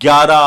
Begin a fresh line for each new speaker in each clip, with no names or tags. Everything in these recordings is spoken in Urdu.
11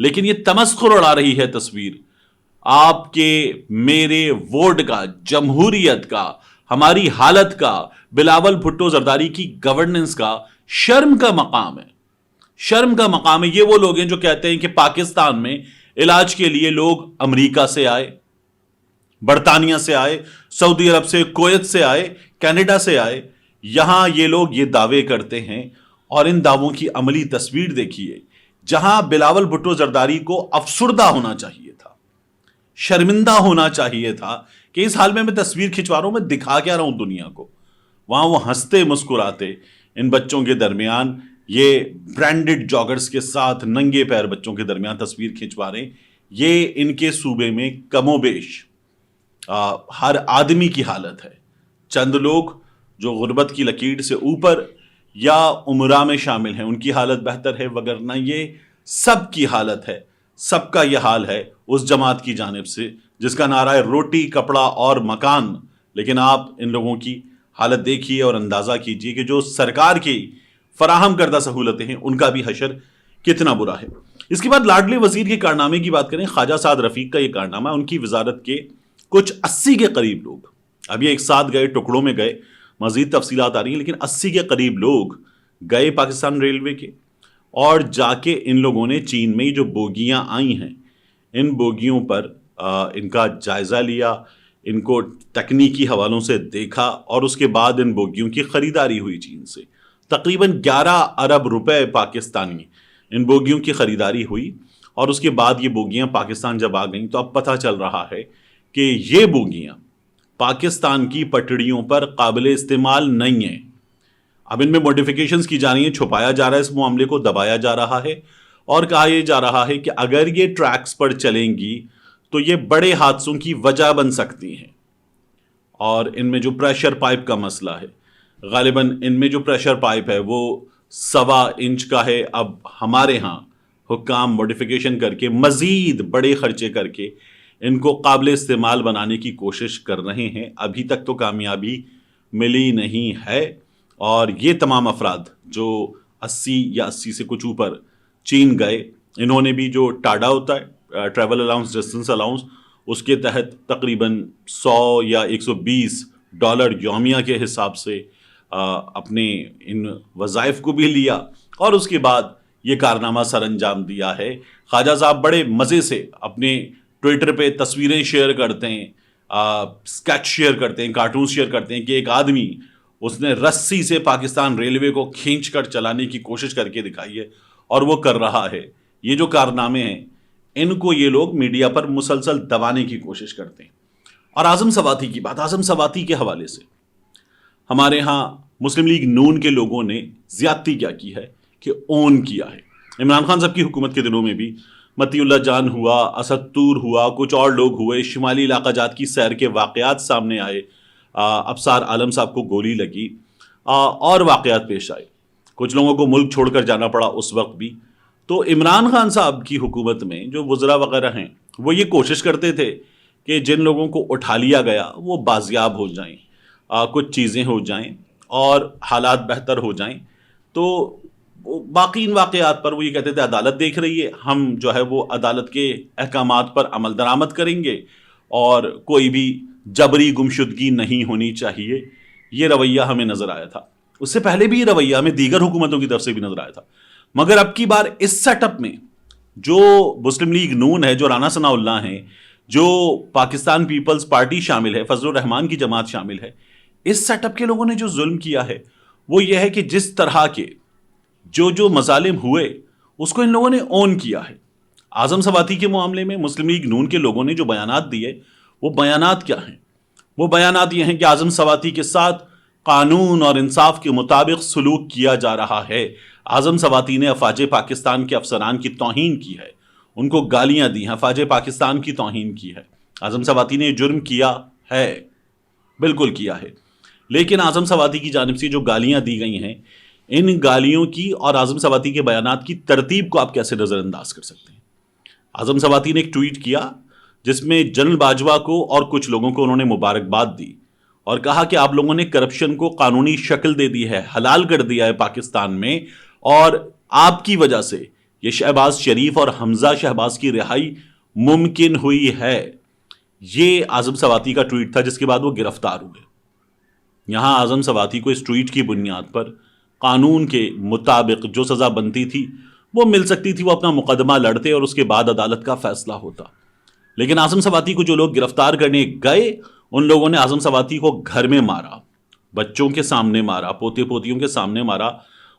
لیکن یہ تمسخر اڑا رہی ہے تصویر آپ کے میرے ووٹ کا، جمہوریت کا، ہماری حالت کا، بلاول بھٹو زرداری کی گورننس کا. شرم کا مقام ہے، شرم کا مقام ہے. یہ وہ لوگ ہیں جو کہتے ہیں کہ پاکستان میں علاج کے لیے لوگ امریکہ سے آئے، برطانیہ سے آئے، سعودی عرب سے، کویت سے آئے، کینیڈا سے آئے. یہاں یہ لوگ یہ دعوے کرتے ہیں اور ان دعووں کی عملی تصویر دیکھیے. جہاں بلاول بھٹو زرداری کو افسردہ ہونا چاہیے تھا، شرمندہ ہونا چاہیے تھا کہ اس حال میں تصویر کھنچوا رہا ہوں، میں دکھا کیا رہا ہوں دنیا کو، وہاں وہ ہنستے مسکراتے ان بچوں کے درمیان، یہ برانڈڈ جاگرز کے ساتھ ننگے پیر بچوں کے درمیان تصویر کھنچوا رہے ہیں. یہ ان کے صوبے میں کم و بیش ہر آدمی کی حالت ہے. چند لوگ جو غربت کی لکیر سے اوپر یا امراء میں شامل ہیں ان کی حالت بہتر ہے، وگرنہ یہ سب کی حالت ہے. سب کا یہ حال ہے اس جماعت کی جانب سے جس کا نعرہ ہے روٹی، کپڑا اور مکان. لیکن آپ ان لوگوں کی حالت دیکھیے اور اندازہ کیجئے کہ جو سرکار کی فراہم کردہ سہولتیں ہیں ان کا بھی حشر کتنا برا ہے. اس کے بعد لاڈلے وزیر کے کارنامے کی بات کریں. خواجہ سعد رفیق کا یہ کارنامہ ہے. ان کی وزارت کے کچھ 80 کے قریب لوگ اب یہ ایک ساتھ گئے، ٹکڑوں میں گئے، مزید تفصیلات آ رہی ہیں، لیکن 80 کے قریب لوگ گئے پاکستان ریلوے کے، اور جا کے ان لوگوں نے چین میں جو بوگیاں آئی ہیں ان بوگیوں پر ان کا جائزہ لیا، ان کو تکنیکی حوالوں سے دیکھا، اور اس کے بعد ان بوگیوں کی خریداری ہوئی چین سے. تقریباً 11 ارب روپے پاکستانی ان بوگیوں کی خریداری ہوئی، اور اس کے بعد یہ بوگیاں پاکستان جب آ گئیں تو اب پتہ چل رہا ہے کہ یہ بوگیاں پاکستان کی پٹڑیوں پر قابل استعمال نہیں ہیں. اب ان میں موڈیفیکیشنز کی جا رہی ہیں، چھپایا جا رہا ہے اس معاملے کو، دبایا جا رہا ہے، اور کہا یہ جا رہا ہے کہ اگر یہ ٹریکس پر چلیں گی تو یہ بڑے حادثوں کی وجہ بن سکتی ہیں. اور ان میں جو پریشر پائپ کا مسئلہ ہے، غالباً ان میں جو پریشر پائپ ہے وہ 1.25 انچ کا ہے. اب ہمارے ہاں حکام موڈیفیکیشن کر کے مزید بڑے خرچے کر کے ان کو قابل استعمال بنانے کی کوشش کر رہے ہیں. ابھی تک تو کامیابی ملی نہیں ہے، اور یہ تمام افراد جو 80 یا 80 سے کچھ اوپر چین گئے، انہوں نے بھی جو ٹاڈا ہوتا ہے ٹریول الاؤنس، ڈسٹنس الاؤنس، اس کے تحت تقریباً $100 یا $120 یومیہ کے حساب سے اپنے ان وظائف کو بھی لیا، اور اس کے بعد یہ کارنامہ سر انجام دیا ہے. خواجہ صاحب بڑے مزے سے اپنے ٹویٹر پہ تصویریں شیئر کرتے ہیں، اسکیچ شیئر کرتے ہیں، کارٹونز شیئر کرتے ہیں کہ ایک آدمی اس نے رسی سے پاکستان ریلوے کو کھینچ کر چلانے کی کوشش کر کے دکھائی ہے، اور وہ کر رہا ہے. یہ جو کارنامے ہیں ان کو یہ لوگ میڈیا پر مسلسل دبانے کی کوشش کرتے ہیں. اور اعظم سواتی کی بات، اعظم سواتی کے حوالے سے ہمارے ہاں مسلم لیگ نون کے لوگوں نے زیادتی کیا کی ہے کہ اون کیا ہے. عمران خان صاحب کی حکومت کے دنوں میں بھی متی اللہ جان ہوا، اسد طور ہوا، کچھ اور لوگ ہوئے، شمالی علاقہ جات کی سیر کے واقعات سامنے آئے، ابصار عالم صاحب کو گولی لگی، اور واقعات پیش آئے، کچھ لوگوں کو ملک چھوڑ کر جانا پڑا اس وقت بھی. تو عمران خان صاحب کی حکومت میں جو وزراء وغیرہ ہیں وہ یہ کوشش کرتے تھے کہ جن لوگوں کو اٹھا لیا گیا وہ بازیاب ہو جائیں، کچھ چیزیں ہو جائیں اور حالات بہتر ہو جائیں. تو باقی ان واقعات پر وہ یہ کہتے تھے عدالت دیکھ رہی ہے، ہم جو ہے وہ عدالت کے احکامات پر عمل درآمد کریں گے، اور کوئی بھی جبری گمشدگی نہیں ہونی چاہیے. یہ رویہ ہمیں نظر آیا تھا. اس سے پہلے بھی یہ رویہ ہمیں دیگر حکومتوں کی طرف سے بھی نظر آیا تھا، مگر اب کی بار اس سیٹ اپ میں جو مسلم لیگ نون ہے، جو رانا ثناء اللہ ہیں، جو پاکستان پیپلز پارٹی شامل ہے، فضل الرحمان کی جماعت شامل ہے، اس سیٹ اپ کے لوگوں نے جو ظلم کیا ہے وہ یہ ہے کہ جس طرح کے جو مظالم ہوئے اس کو ان لوگوں نے اون کیا ہے. اعظم سواتی کے معاملے میں مسلم لیگ نون کے لوگوں نے جو بیانات دیے وہ بیانات کیا ہیں؟ وہ بیانات یہ ہیں کہ اعظم سواتی کے ساتھ قانون اور انصاف کے مطابق سلوک کیا جا رہا ہے. اعظم سواتی نے افواج پاکستان کے افسران کی توہین کی ہے، ان کو گالیاں دی ہیں، افواج پاکستان کی توہین کی ہے. اعظم سواتی نے جرم کیا ہے، بالکل کیا ہے. لیکن اعظم سواتی کی جانب سے جو گالیاں دی گئی ہیں، ان گالیوں کی اور اعظم سواتی کے بیانات کی ترتیب کو آپ کیسے نظر انداز کر سکتے ہیں؟ اعظم سواتی نے ایک ٹویٹ کیا جس میں جنرل باجوہ کو اور کچھ لوگوں کو انہوں نے مبارکباد دی اور کہا کہ آپ لوگوں نے کرپشن کو قانونی شکل دے دی ہے، حلال کر دیا ہے پاکستان میں، اور آپ کی وجہ سے یہ شہباز شریف اور حمزہ شہباز کی رہائی ممکن ہوئی ہے. یہ اعظم سواتی کا ٹویٹ تھا جس کے بعد وہ گرفتار ہوئے. یہاں اعظم سواتی کو اس ٹویٹ کی بنیاد پر قانون کے مطابق جو سزا بنتی تھی وہ مل سکتی تھی. وہ اپنا مقدمہ لڑتے اور اس کے بعد عدالت کا فیصلہ ہوتا. لیکن اعظم سواتی کو جو لوگ گرفتار کرنے گئے ان لوگوں نے اعظم سواتی کو گھر میں مارا, بچوں کے سامنے مارا, پوتے پوتیوں کے سامنے مارا,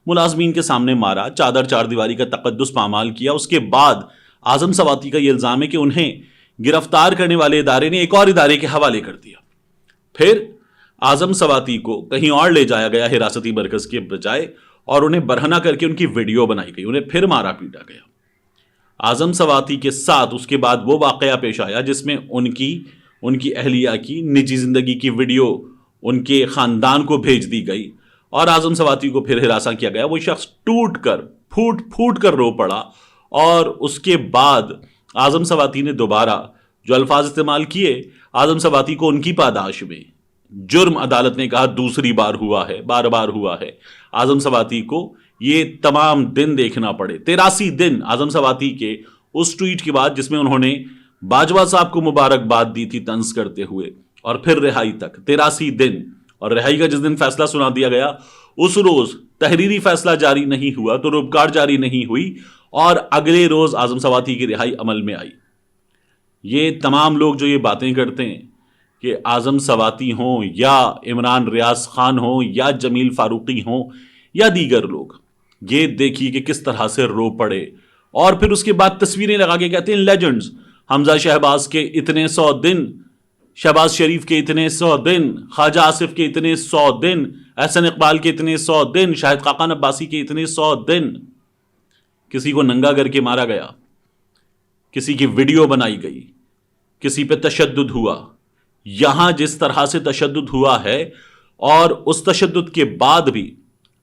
ملازمین کے سامنے مارا, چادر چار دیواری کا تقدس پامال کیا. اس کے بعد اعظم سواتی کا یہ الزام ہے کہ انہیں گرفتار کرنے والے ادارے نے ایک اور ادارے کے حوالے کر دیا. پھر اعظم سواتی کو کہیں اور لے جایا گیا حراستی مرکز کے بجائے اور انہیں برہنہ کر کے ان کی ویڈیو بنائی گئی, انہیں پھر مارا پیٹا گیا. اعظم سواتی کے ساتھ اس کے بعد وہ واقعہ پیش آیا جس میں ان کی اہلیہ کی نجی زندگی کی ویڈیو ان کے خاندان کو بھیج دی گئی اور اعظم سواتی کو پھر ہراساں کیا گیا. وہ شخص ٹوٹ کر پھوٹ کر رو پڑا اور اس کے بعد اعظم سواتی نے دوبارہ جو الفاظ استعمال کیے, اعظم سواتی کو ان کی پاداش میں جرم عدالت نے کہا دوسری بار ہوا ہے, بار بار ہوا ہے. اعظم سواتی کو یہ تمام دن دیکھنا پڑے, 83 دن اعظم سواتی کے اس ٹویٹ کے بعد جس میں انہوں نے باجوہ صاحب کو مبارکباد دی تھی طنز کرتے ہوئے, اور پھر رہائی تک 83 دن. اور رہائی کا جس دن فیصلہ سنا دیا گیا اس روز تحریری فیصلہ جاری نہیں ہوا تو روبکار جاری نہیں ہوئی اور اگلے روز اعظم سواتی کی رہائی عمل میں آئی. یہ تمام لوگ جو یہ باتیں کرتے ہیں کہ اعظم سواتی ہوں یا عمران ریاض خان ہوں یا جمیل فاروقی ہوں یا دیگر لوگ, یہ دیکھیے کہ کس طرح سے رو پڑے اور پھر اس کے بعد تصویریں لگا کے کہتے ہیں لیجنڈز, حمزہ شہباز کے اتنے 100 دن, شہباز شریف کے اتنے 100 دن, خواجہ آصف کے اتنے 100 دن, احسن اقبال کے اتنے 100 دن, شاہد خاقان عباسی کے اتنے 100 دن. کسی کو ننگا کر کے مارا گیا, کسی کی ویڈیو بنائی گئی, کسی پہ تشدد ہوا. یہاں جس طرح سے تشدد ہوا ہے اور اس تشدد کے بعد بھی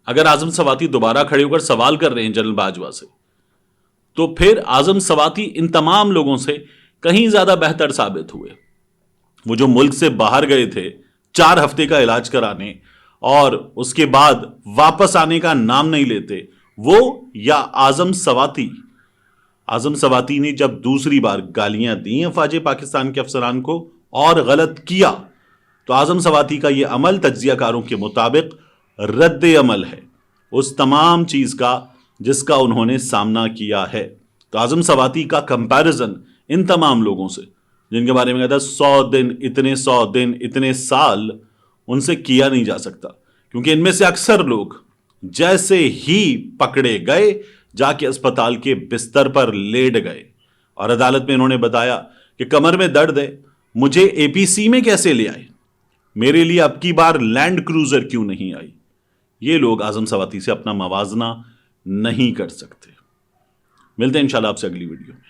اگر اعظم سواتی دوبارہ کھڑے ہو کر سوال کر رہے ہیں جنرل باجوہ سے, تو پھر اعظم سواتی ان تمام لوگوں سے کہیں زیادہ بہتر ثابت ہوئے. وہ جو ملک سے باہر گئے تھے 4 ہفتے کا علاج کرانے اور اس کے بعد واپس آنے کا نام نہیں لیتے, وہ یا اعظم سواتی. اعظم سواتی نے جب دوسری بار گالیاں دیں افواج پاکستان کے افسران کو اور غلط کیا تو اعظم سواتی کا یہ عمل تجزیہ کاروں کے مطابق رد عمل ہے اس تمام چیز کا جس کا انہوں نے سامنا کیا ہے. تو اعظم سواتی کا کمپیرزن ان تمام لوگوں سے جن کے بارے میں کہتا ہے 100 دن, اتنے 100 دن, اتنے سال, ان سے کیا نہیں جا سکتا, کیونکہ ان میں سے اکثر لوگ جیسے ہی پکڑے گئے جا کے اسپتال کے بستر پر لیٹ گئے اور عدالت میں انہوں نے بتایا کہ کمر میں درد ہے, مجھے اے پی سی میں کیسے لے آئے, میرے لیے اب کی بار لینڈ کروزر کیوں نہیں آئی. یہ لوگ اعظم سواتی سے اپنا موازنہ نہیں کر سکتے. ملتے ہیں انشاءاللہ آپ سے اگلی ویڈیو میں.